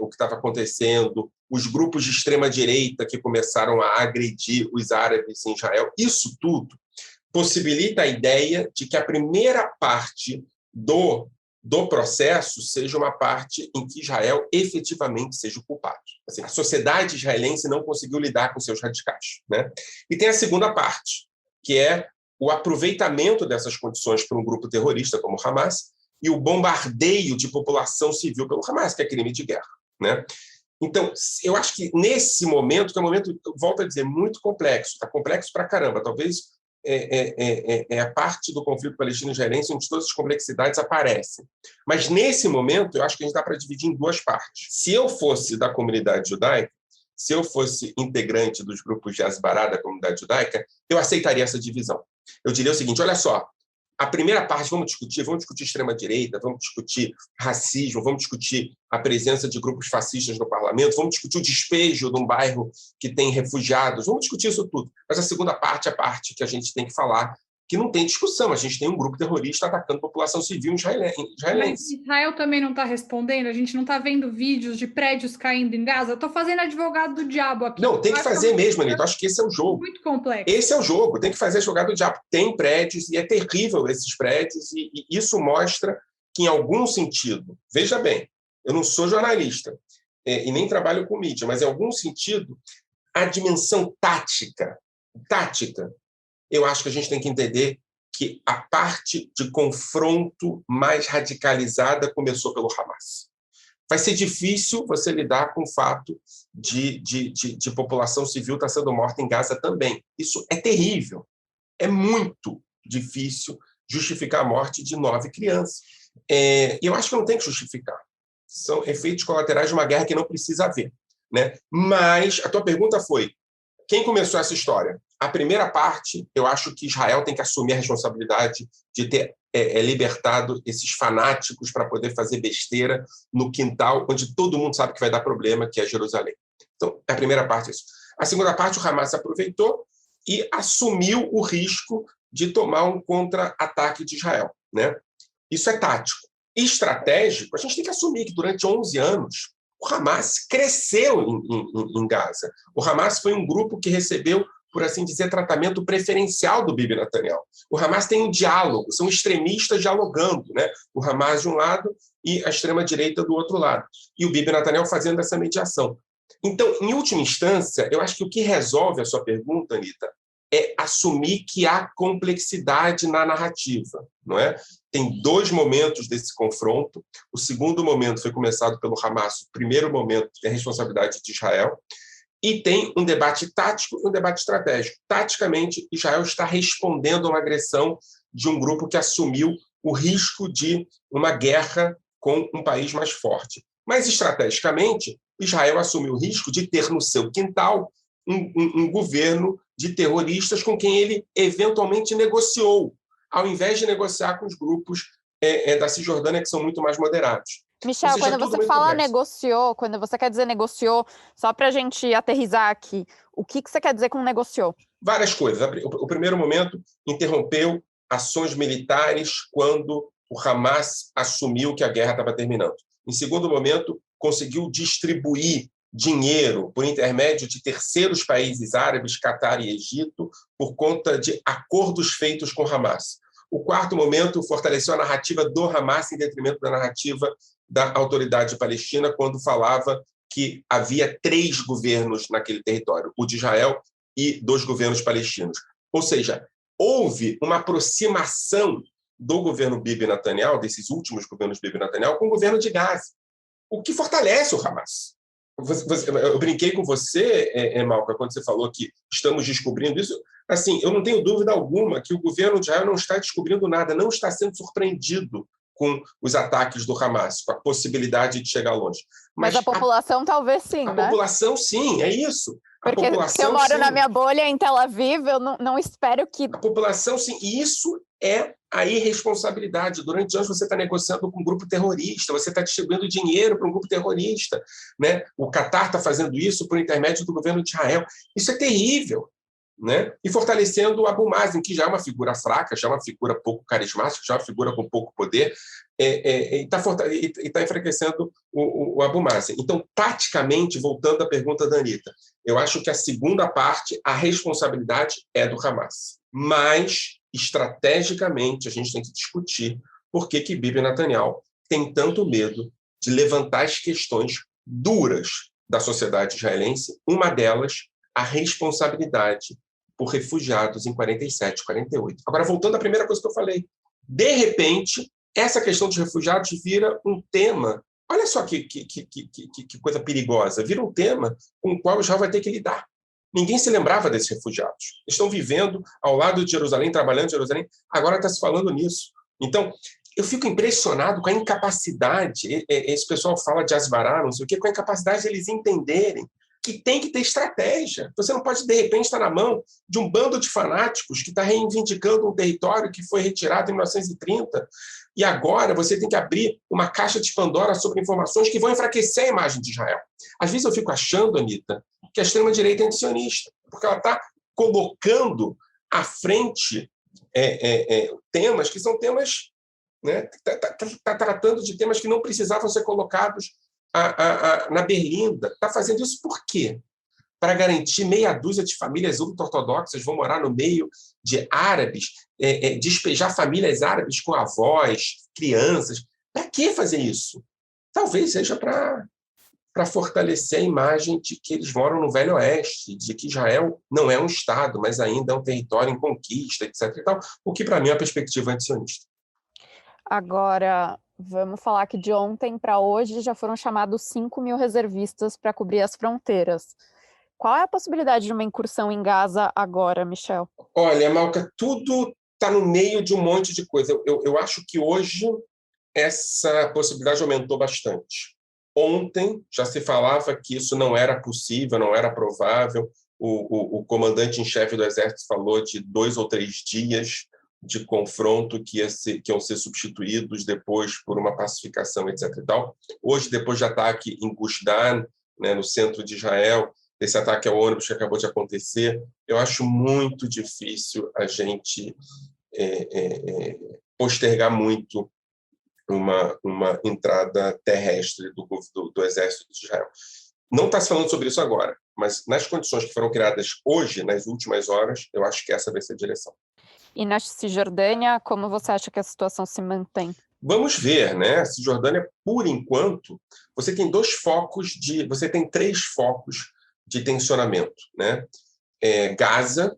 o que estava acontecendo, os grupos de extrema-direita que começaram a agredir os árabes em Israel. Isso tudo possibilita a ideia de que a primeira parte do processo seja uma parte em que Israel efetivamente seja o culpado. Assim, a sociedade israelense não conseguiu lidar com seus radicais, né? E tem a segunda parte, que é o aproveitamento dessas condições por um grupo terrorista como o Hamas e o bombardeio de população civil pelo Hamas, que é crime de guerra, né? Então, eu acho que nesse momento, que é um momento, eu volto a dizer, muito complexo, está complexo pra caramba, talvez a parte do conflito palestino-israelense onde todas as complexidades aparecem. Mas, nesse momento, eu acho que a gente dá para dividir em duas partes. Se eu fosse da comunidade judaica, se eu fosse integrante dos grupos de Hasbará da comunidade judaica, eu aceitaria essa divisão. Eu diria o seguinte: olha só, a primeira parte vamos discutir extrema-direita, vamos discutir racismo, vamos discutir a presença de grupos fascistas no parlamento, vamos discutir o despejo de um bairro que tem refugiados, vamos discutir isso tudo. Mas a segunda parte é a parte que a gente tem que falar, que não tem discussão. A gente tem um grupo terrorista atacando a população civil israelense.
Mas Israel também não está respondendo? A gente não está vendo vídeos de prédios caindo em Gaza? Estou fazendo advogado do diabo aqui.
Não, tem que fazer mesmo, Anitta. Acho que esse é o jogo.
Muito complexo.
Esse é o jogo. Tem que fazer advogado do diabo. Tem prédios, e é terrível esses prédios, e isso mostra que, em algum sentido, veja bem, eu não sou jornalista e nem trabalho com mídia, mas, em algum sentido, a dimensão tática, eu acho que a gente tem que entender que a parte de confronto mais radicalizada começou pelo Hamas. Vai ser difícil você lidar com o fato de população civil estar sendo morta em Gaza também. Isso é terrível. É muito difícil justificar a morte de 9 crianças. Eu acho que não tem que justificar. São efeitos colaterais de uma guerra que não precisa haver, né? Mas a tua pergunta foi: quem começou essa história? A primeira parte, eu acho que Israel tem que assumir a responsabilidade de ter libertado esses fanáticos para poder fazer besteira no quintal, onde todo mundo sabe que vai dar problema, que é Jerusalém. Então, a primeira parte é isso. A segunda parte, o Hamas aproveitou e assumiu o risco de tomar um contra-ataque de Israel, né? Isso é tático. Estratégico, a gente tem que assumir que durante 11 anos o Hamas cresceu em Gaza. O Hamas foi um grupo que recebeu, por assim dizer, tratamento preferencial do Bibi Netanyahu. O Hamas tem um diálogo, são extremistas dialogando, né? O Hamas de um lado e a extrema-direita do outro lado. E o Bibi Netanyahu fazendo essa mediação. Então, em última instância, eu acho que o que resolve a sua pergunta, Anitta, é assumir que há complexidade na narrativa, não é? Tem 2 momentos desse confronto. O segundo momento foi começado pelo Hamas, o primeiro momento é a responsabilidade de Israel, e tem um debate tático e um debate estratégico. Taticamente, Israel está respondendo a uma agressão de um grupo que assumiu o risco de uma guerra com um país mais forte. Mas, estrategicamente, Israel assumiu o risco de ter no seu quintal um governo de terroristas com quem ele eventualmente negociou, ao invés de negociar com os grupos da Cisjordânia, que são muito mais moderados.
Michel,
Seja,
quando você fala negociou, quando você quer dizer negociou, só para a gente aterrissar aqui, o que você quer dizer com negociou?
Várias coisas. O primeiro momento interrompeu ações militares quando o Hamas assumiu que a guerra estava terminando. Em segundo momento, conseguiu distribuir dinheiro por intermédio de terceiros países árabes, Catar e Egito, por conta de acordos feitos com o Hamas. O quarto momento, fortaleceu a narrativa do Hamas em detrimento da narrativa da autoridade palestina, quando falava que havia 3 governos naquele território, o de Israel e 2 governos palestinos. Ou seja, houve uma aproximação do governo Bibi Netanyahu, desses últimos governos Bibi Netanyahu, com o governo de Gaza, o que fortalece o Hamas. Eu brinquei com você, Malca, quando você falou que estamos descobrindo isso. Assim, eu não tenho dúvida alguma que o governo de Israel não está descobrindo nada, não está sendo surpreendido com os ataques do Hamas, com a possibilidade de chegar longe.
Mas a população talvez sim,
né?
A
população sim, é isso.
Porque se eu moro na minha bolha em Tel Aviv, eu não espero que...
A população sim, e isso é a irresponsabilidade. Durante anos você está negociando com um grupo terrorista, você está distribuindo dinheiro para um grupo terrorista, né? O Catar está fazendo isso por intermédio do governo de Israel. Isso é terrível. Né? E fortalecendo o Abu Mazen, que já é uma figura fraca, já é uma figura pouco carismática, já é uma figura com pouco poder, e está enfraquecendo o Abu Mazen. Então, taticamente, voltando à pergunta da Anitta, eu acho que a segunda parte, a responsabilidade é do Hamas. Mas, estrategicamente, a gente tem que discutir por que Bibi Netanyahu tem tanto medo de levantar as questões duras da sociedade israelense, uma delas, a responsabilidade por refugiados em 47, 48. Agora, voltando à primeira coisa que eu falei, de repente, essa questão dos refugiados vira um tema, olha só que coisa perigosa, vira um tema com o qual Israel vai ter que lidar. Ninguém se lembrava desses refugiados. Estão vivendo ao lado de Jerusalém, trabalhando em Jerusalém, agora está se falando nisso. Então, eu fico impressionado com a incapacidade, esse pessoal fala de Asbará, não sei o quê, com a incapacidade de eles entenderem que tem que ter estratégia. Você não pode, de repente, estar na mão de um bando de fanáticos que está reivindicando um território que foi retirado em 1930 e agora você tem que abrir uma caixa de Pandora sobre informações que vão enfraquecer a imagem de Israel. Às vezes eu fico achando, Anitta, que a extrema-direita é antisionista, porque ela está colocando à frente temas que são temas... Está tratando de temas que não precisavam ser colocados na berlinda. Está fazendo isso por quê? Para garantir meia dúzia de famílias ultra-ortodoxas vão morar no meio de árabes, despejar famílias árabes com avós, crianças. Para que fazer isso? Talvez seja para fortalecer a imagem de que eles moram no Velho Oeste, de que Israel não é um Estado, mas ainda é um território em conquista, etc. E tal, o que, para mim, é uma perspectiva antisionista.
Agora, vamos falar que de ontem para hoje já foram chamados 5.000 reservistas para cobrir as fronteiras. Qual é a possibilidade de uma incursão em Gaza agora, Michel?
Olha, Malca, tudo está no meio de um monte de coisa. Eu acho que hoje essa possibilidade aumentou bastante. Ontem já se falava que isso não era possível, não era provável. O comandante-em-chefe do Exército falou de 2 ou 3 dias de confronto que iam ser substituídos depois por uma pacificação, etc. E tal. Hoje, depois de ataque em Gush Dan, né, no centro de Israel, esse ataque ao ônibus que acabou de acontecer, eu acho muito difícil a gente postergar muito uma entrada terrestre do Exército de Israel. Não está se falando sobre isso agora, mas nas condições que foram criadas hoje, nas últimas horas, eu acho que essa vai ser a direção.
E na Cisjordânia, como você acha que a situação se mantém?
Vamos ver, né? A Cisjordânia, por enquanto, você tem 3 focos de tensionamento, né? Gaza,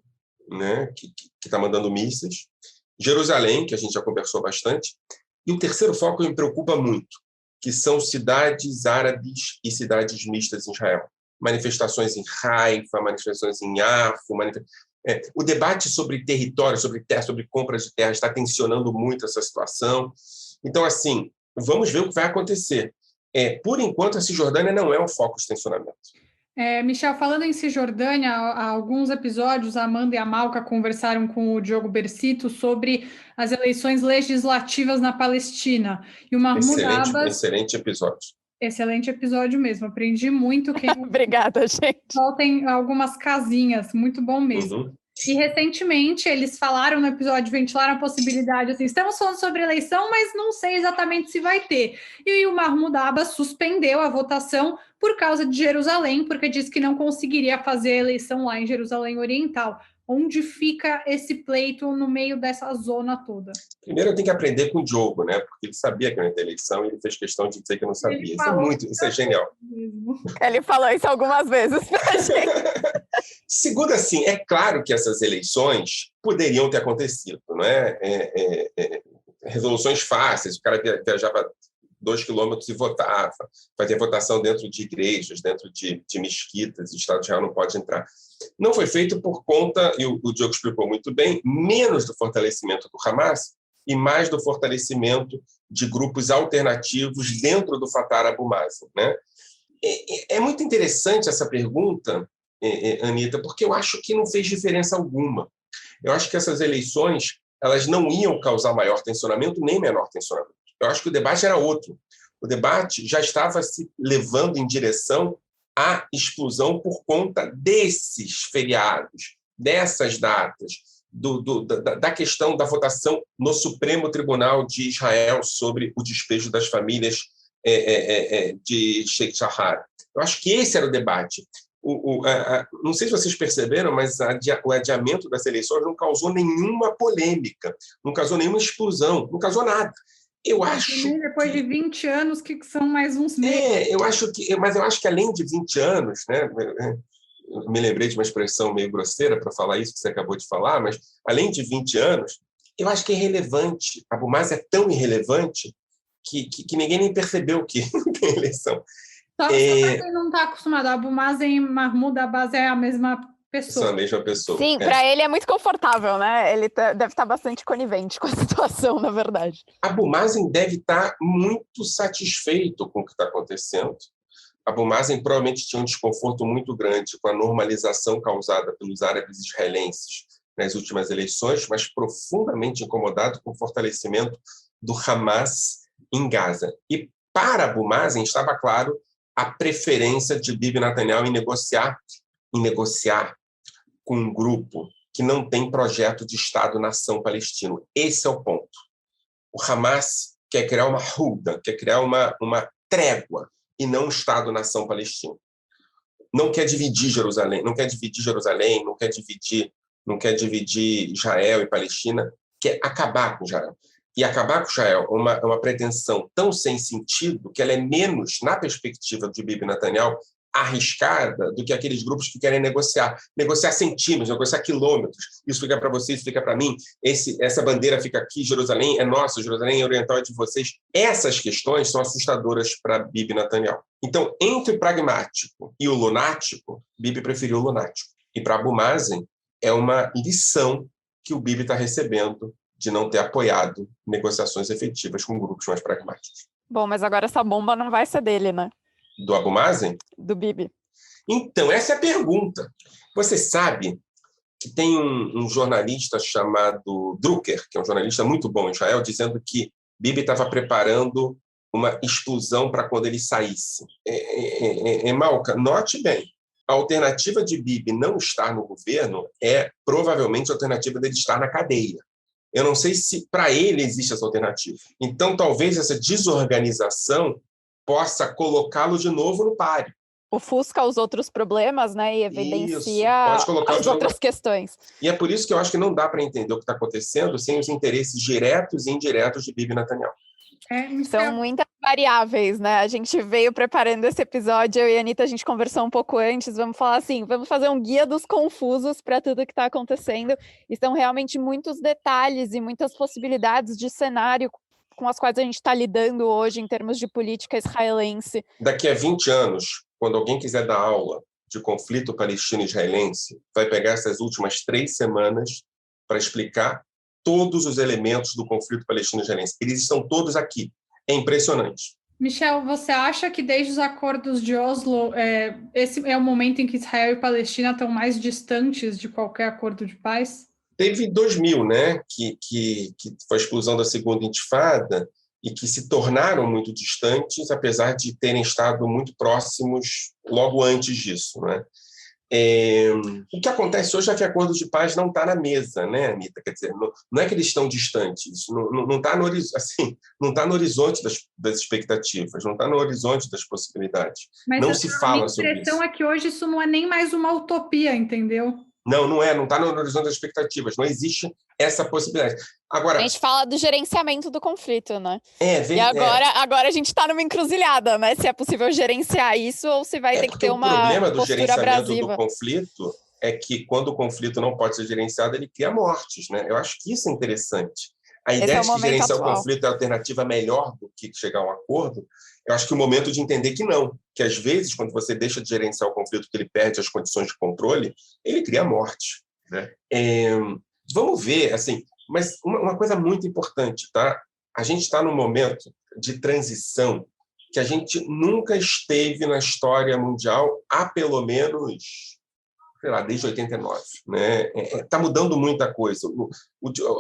né? Que está mandando mísseis, Jerusalém, que a gente já conversou bastante, e o terceiro foco me preocupa muito, que são cidades árabes e cidades mistas em Israel. Manifestações em Haifa, manifestações em Yafo, o debate sobre território, sobre terra, sobre compras de terra está tensionando muito essa situação. Então, assim, vamos ver o que vai acontecer. Por enquanto, a Cisjordânia não é o foco de tensionamento.
Michel, falando em Cisjordânia, há alguns episódios, a Amanda e a Malca conversaram com o Diogo Bercito sobre as eleições legislativas na Palestina. E o Mahmoud Abbas...
Excelente episódio.
Excelente episódio mesmo, aprendi muito.
Obrigada, gente.
Faltem algumas casinhas, muito bom mesmo.
Uhum.
E recentemente eles falaram no episódio, ventilaram a possibilidade, assim, estamos falando sobre eleição, mas não sei exatamente se vai ter. E o Mahmoud Abbas suspendeu a votação por causa de Jerusalém, porque disse que não conseguiria fazer a eleição lá em Jerusalém Oriental. Onde fica esse pleito no meio dessa zona toda?
Primeiro eu tenho que aprender com o Diogo, né? Porque ele sabia que não ia ter eleição e ele fez questão de dizer que não sabia. Isso é genial.
Ele falou isso algumas vezes pra gente.
Segundo, assim, é claro que essas eleições poderiam ter acontecido, não é? Resoluções fáceis, o cara viajava 2 quilômetros e votava, fazia votação dentro de igrejas, dentro de mesquitas, o Estado de Israel não pode entrar. Não foi feito por conta, e o Diogo explicou muito bem, menos do fortalecimento do Hamas e mais do fortalecimento de grupos alternativos dentro do Fatah Abu Mazen, né? É muito interessante essa pergunta, Anitta, porque eu acho que não fez diferença alguma. Eu acho que essas eleições elas não iam causar maior tensionamento nem menor tensionamento. Eu acho que o debate era outro. O debate já estava se levando em direção à explosão por conta desses feriados, dessas datas, da questão da votação no Supremo Tribunal de Israel sobre o despejo das famílias de Sheikh Jarrah. Eu acho que esse era o debate. Não sei se vocês perceberam, mas o adiamento das eleições não causou nenhuma polêmica, não causou nenhuma explosão, não causou nada. Eu acho
depois de 20 anos, que são mais uns meses.
Mas eu acho que além de 20 anos, né, eu me lembrei de uma expressão meio grosseira para falar isso que você acabou de falar, mas além de 20 anos, eu acho que é irrelevante. Abu Mazen é tão irrelevante que ninguém nem percebeu que tem eleição.
Só para quem não está acostumado, Abu Mazen e Mahmoud Abbas é a mesma pessoa.
São a mesma pessoa.
Sim, para ele é muito confortável, né? Ele deve estar bastante conivente com a situação, na verdade.
Abu Mazen deve estar muito satisfeito com o que está acontecendo. Abu Mazen provavelmente tinha um desconforto muito grande com a normalização causada pelos árabes israelenses nas últimas eleições, mas profundamente incomodado com o fortalecimento do Hamas em Gaza. E para Abu Mazen estava claro a preferência de Bibi Netanyahu em negociar com um grupo que não tem projeto de Estado-nação palestino. Esse é o ponto. O Hamas quer criar uma ruda, quer criar uma trégua e não um Estado-nação palestino. Não quer dividir Jerusalém, não quer dividir Israel e Palestina, quer acabar com Israel. E acabar com Israel é uma pretensão tão sem sentido que ela é menos, na perspectiva de Bibi Netanyahu, arriscada do que aqueles grupos que querem negociar centímetros, negociar quilômetros. Isso fica para vocês, fica para mim. Essa bandeira fica aqui, Jerusalém é nossa, Jerusalém Oriental é de vocês. Essas questões são assustadoras para Bibi Netanyahu. Então, entre o pragmático e o lunático, Bibi preferiu o lunático. E para Abu Mazen, é uma lição que o Bibi está recebendo de não ter apoiado negociações efetivas com grupos mais pragmáticos.
Bom, mas agora essa bomba não vai ser dele, né?
Do Abu Mazen?
Do Bibi.
Então, essa é a pergunta. Você sabe que tem um jornalista chamado Drucker, que é um jornalista muito bom em Israel, dizendo que Bibi estava preparando uma explosão para quando ele saísse. Malca, note bem, a alternativa de Bibi não estar no governo é provavelmente a alternativa dele estar na cadeia. Eu não sei se para ele existe essa alternativa. Então, talvez essa desorganização possa colocá-lo de novo no páreo.
Ofusca os outros problemas, né, e evidencia as outras questões.
E é por isso que eu acho que não dá para entender o que está acontecendo sem os interesses diretos e indiretos de Bibi Netanyahu.
São muitas variáveis, né? A gente veio preparando esse episódio, eu e a Anitta, a gente conversou um pouco antes, vamos falar assim, vamos fazer um guia dos confusos para tudo que está acontecendo, e são realmente muitos detalhes e muitas possibilidades de cenário com as quais a gente está lidando hoje em termos de política israelense.
Daqui a 20 anos, quando alguém quiser dar aula de conflito palestino-israelense, vai pegar essas últimas 3 semanas para explicar todos os elementos do conflito palestino-israelense. Eles estão todos aqui. É impressionante.
Michel, você acha que desde os acordos de Oslo, esse é o momento em que Israel e Palestina estão mais distantes de qualquer acordo de paz?
Teve 2000, né, que foi a explosão da Segunda Intifada e que se tornaram muito distantes, apesar de terem estado muito próximos logo antes disso, né? O que acontece hoje é que acordo de paz não está na mesa, né, Anitta? Quer dizer, não é que eles estão distantes, não está no, assim, não tá no horizonte das expectativas, não está no horizonte das possibilidades.
Mas
não se fala sobre isso.
A impressão é que hoje isso não é nem mais uma utopia, entendeu?
Não está no horizonte das expectativas, não existe essa possibilidade. Agora,
a gente fala do gerenciamento do conflito, né?
E
agora a gente está numa encruzilhada, né? Se é possível gerenciar isso ou se vai ter que ter uma postura abrasiva.
O problema do gerenciamento do conflito é que quando o conflito não pode ser gerenciado, ele cria mortes, né? Eu acho que isso é interessante. A ideia de que gerenciar o conflito é a alternativa melhor do que chegar a um acordo, eu acho que é o momento de entender que não, que às vezes, quando você deixa de gerenciar o conflito, que ele perde as condições de controle, ele cria morte, né? Vamos ver, assim, mas uma coisa muito importante, tá? A gente está num momento de transição que a gente nunca esteve na história mundial há pelo menos, sei lá, desde 89, né? Está mudando muita coisa.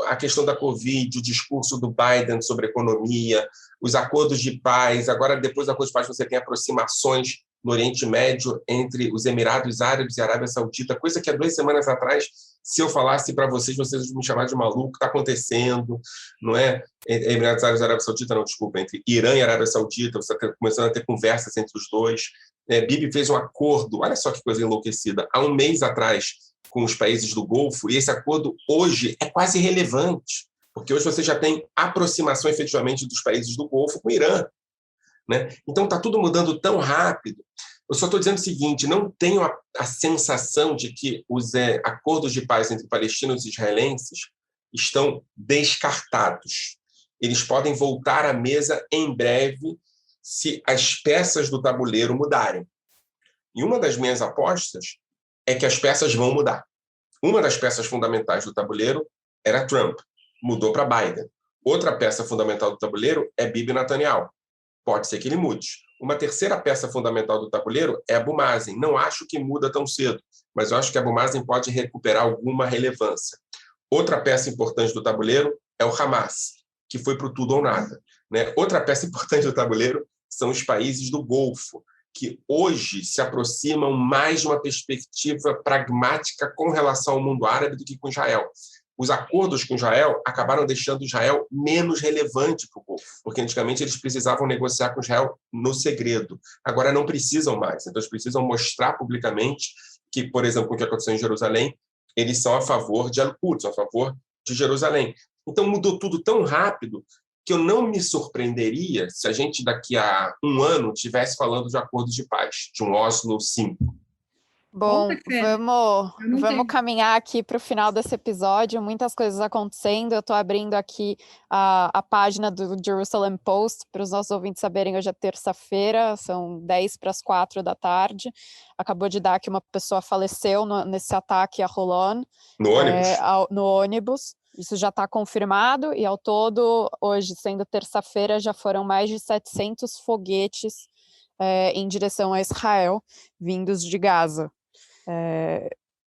A questão da Covid, o discurso do Biden sobre economia, os acordos de paz. Agora, depois dos acordos de paz, você tem aproximações no Oriente Médio entre os Emirados Árabes e a Arábia Saudita, coisa que há 2 semanas atrás, se eu falasse para vocês me chamaram de maluco, está acontecendo, não é? Emirados Árabes e Arábia Saudita, não, desculpa, entre Irã e Arábia Saudita, você está começando a ter conversas entre os dois. Bibi fez um acordo, olha só que coisa enlouquecida, há um mês atrás com os países do Golfo, e esse acordo hoje é quase irrelevante, porque hoje você já tem aproximação efetivamente dos países do Golfo com o Irã, né? Então está tudo mudando tão rápido. Eu só estou dizendo o seguinte, não tenho a sensação de que os acordos de paz entre palestinos e israelenses estão descartados. Eles podem voltar à mesa em breve se as peças do tabuleiro mudarem. E uma das minhas apostas é que as peças vão mudar. Uma das peças fundamentais do tabuleiro era Trump, mudou para Biden. Outra peça fundamental do tabuleiro é Bibi Netanyahu. Pode ser que ele mude. Uma terceira peça fundamental do tabuleiro é Abu Mazen. Não acho que muda tão cedo, mas eu acho que Abu Mazen pode recuperar alguma relevância. Outra peça importante do tabuleiro é o Hamas, que foi para o tudo ou nada, né? Outra peça importante do tabuleiro são os países do Golfo, que hoje se aproximam mais de uma perspectiva pragmática com relação ao mundo árabe do que com Israel. Os acordos com Israel acabaram deixando Israel menos relevante para o Golfo, porque antigamente eles precisavam negociar com Israel no segredo. Agora não precisam mais, então eles precisam mostrar publicamente que, por exemplo, com o que aconteceu em Jerusalém, eles são a favor de Al-Quds, são a favor de Jerusalém. Então mudou tudo tão rápido que eu não me surpreenderia se a gente daqui a 1 ano estivesse falando de acordos de paz, de um Oslo 5.
Bom, vamos caminhar aqui para o final desse episódio, muitas coisas acontecendo. Eu estou abrindo aqui a página do Jerusalem Post para os nossos ouvintes saberem. Hoje é terça-feira, são 10:04 da tarde. Acabou de dar que uma pessoa faleceu nesse ataque a Holon, no ônibus. Isso já está confirmado e ao todo, hoje sendo terça-feira, já foram mais de 700 foguetes em direção a Israel, vindos de Gaza.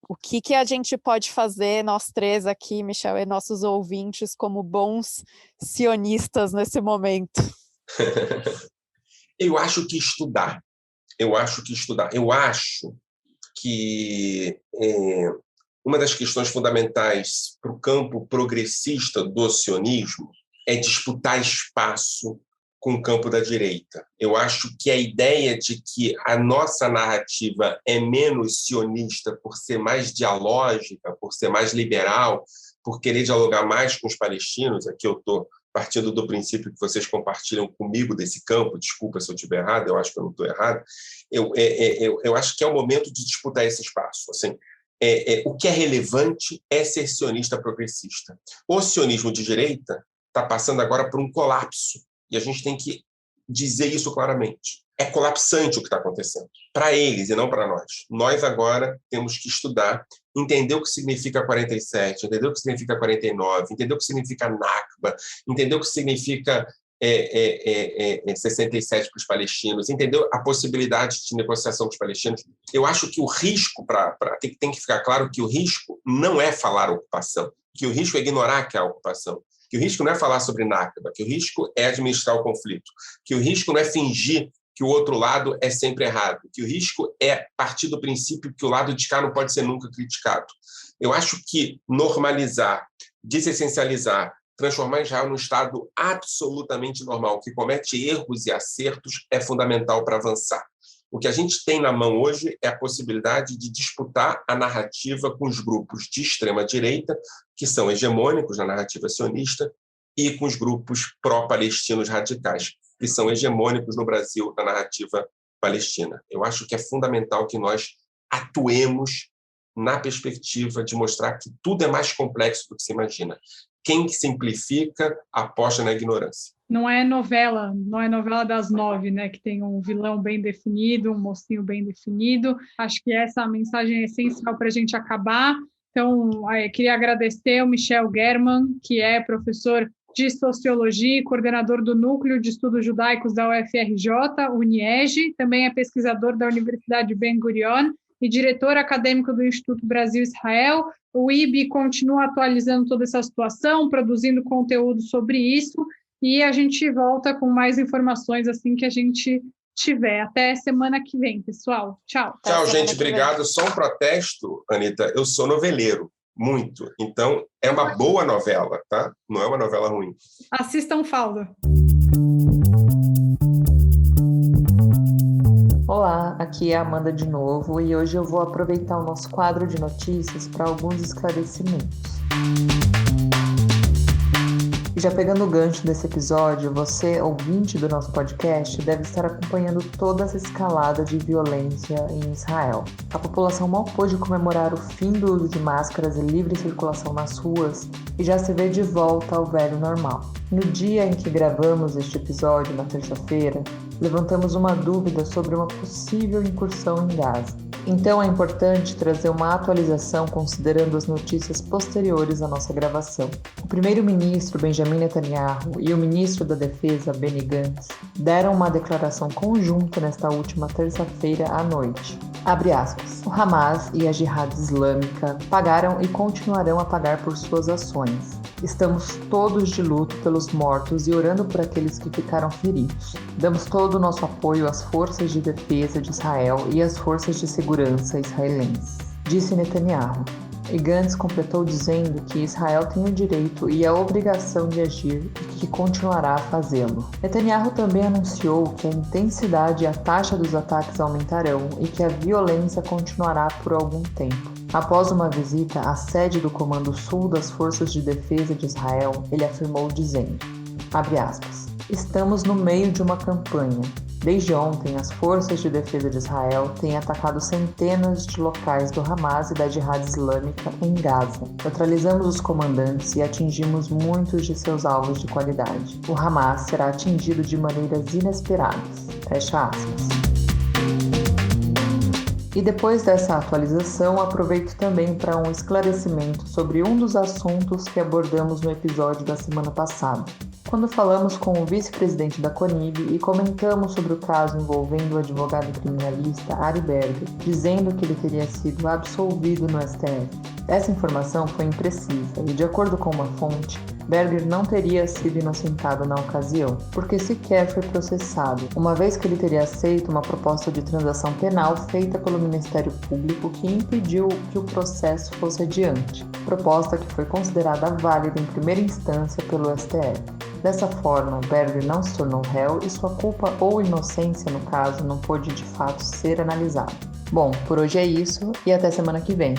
O que a gente pode fazer, nós três aqui, Michel, e nossos ouvintes, como bons sionistas nesse momento?
Eu acho que estudar. Eu acho que uma das questões fundamentais para o campo progressista do sionismo é disputar espaço com o campo da direita. Eu acho que a ideia de que a nossa narrativa é menos sionista por ser mais dialógica, por ser mais liberal, por querer dialogar mais com os palestinos, aqui eu estou partindo do princípio que vocês compartilham comigo desse campo, desculpa se eu estiver errado, eu acho que eu não estou errado, eu acho que é o momento de disputar esse espaço. Assim, o que é relevante é ser sionista progressista. O sionismo de direita está passando agora por um colapso, e a gente tem que dizer isso claramente. É colapsante o que está acontecendo, para eles e não para nós. Nós agora temos que estudar, entender o que significa 47, entender o que significa 49, entender o que significa Nakba, entender o que significa 67 para os palestinos, entendeu? A possibilidade de negociação com os palestinos. Eu acho que o risco, tem que ficar claro que o risco não é falar ocupação, que o risco é ignorar que há ocupação, que o risco não é falar sobre Nakba, que o risco é administrar o conflito, que o risco não é fingir que o outro lado é sempre errado, que o risco é partir do princípio que o lado de cá não pode ser nunca criticado. Eu acho que normalizar, desessencializar, transformar Israel num Estado absolutamente normal, que comete erros e acertos, é fundamental para avançar. O que a gente tem na mão hoje é a possibilidade de disputar a narrativa com os grupos de extrema-direita, que são hegemônicos na narrativa sionista, e com os grupos pró-palestinos radicais, que são hegemônicos no Brasil na narrativa palestina. Eu acho que é fundamental que nós atuemos na perspectiva de mostrar que tudo é mais complexo do que se imagina. Quem simplifica aposta na ignorância.
Não é novela das 9, né? Que tem um vilão bem definido, um mocinho bem definido. Acho que essa mensagem é essencial para a gente acabar. Então, queria agradecer ao Michel German, que é professor de Sociologia e coordenador do Núcleo de Estudos Judaicos da UFRJ, UniEG, também é pesquisador da Universidade Ben-Gurion e diretor acadêmico do Instituto Brasil-Israel. O IB continua atualizando toda essa situação, produzindo conteúdo sobre isso, e a gente volta com mais informações assim que a gente tiver. Até semana que vem, pessoal. Tchau.
Tchau, gente. Obrigado. Só um protesto, Anita. Eu sou noveleiro, muito. Então, é uma boa novela, tá? Não é uma novela ruim.
Assistam Fauda.
Olá, aqui é a Amanda de novo e hoje eu vou aproveitar o nosso quadro de notícias para alguns esclarecimentos. E já pegando o gancho desse episódio, você, ouvinte do nosso podcast, deve estar acompanhando toda essa escalada de violência em Israel. A população mal pôde comemorar o fim do uso de máscaras e livre circulação nas ruas e já se vê de volta ao velho normal. No dia em que gravamos este episódio, na terça-feira, levantamos uma dúvida sobre uma possível incursão em Gaza. Então é importante trazer uma atualização considerando as notícias posteriores à nossa gravação. O primeiro-ministro Benjamin Netanyahu e o ministro da Defesa Benny Gantz deram uma declaração conjunta nesta última terça-feira à noite. Abre aspas. O Hamas e a Jihad Islâmica pagaram e continuarão a pagar por suas ações. Estamos todos de luto pelos mortos e orando por aqueles que ficaram feridos. Damos todo o nosso apoio às forças de defesa de Israel e às forças de segurança israelenses, disse Netanyahu. E Gantz completou dizendo que Israel tem o direito e a obrigação de agir e que continuará a fazê-lo. Netanyahu também anunciou que a intensidade e a taxa dos ataques aumentarão e que a violência continuará por algum tempo. Após uma visita à sede do Comando Sul das Forças de Defesa de Israel, ele afirmou dizendo, abre aspas, estamos no meio de uma campanha. Desde ontem, as Forças de Defesa de Israel têm atacado centenas de locais do Hamas e da Jihad Islâmica em Gaza. Neutralizamos os comandantes e atingimos muitos de seus alvos de qualidade. O Hamas será atingido de maneiras inesperadas. Fecha aspas. E depois dessa atualização, aproveito também para um esclarecimento sobre um dos assuntos que abordamos no episódio da semana passada, quando falamos com o vice-presidente da CONIB e comentamos sobre o caso envolvendo o advogado criminalista Ari Berger, dizendo que ele teria sido absolvido no STF. Essa informação foi imprecisa e, de acordo com uma fonte, Berger não teria sido inocentado na ocasião, porque sequer foi processado, uma vez que ele teria aceito uma proposta de transação penal feita pelo Ministério Público que impediu que o processo fosse adiante, proposta que foi considerada válida em primeira instância pelo STF. Dessa forma, Berger não se tornou réu e sua culpa ou inocência, no caso, não pôde de fato ser analisada. Bom, por hoje é isso e até semana que vem.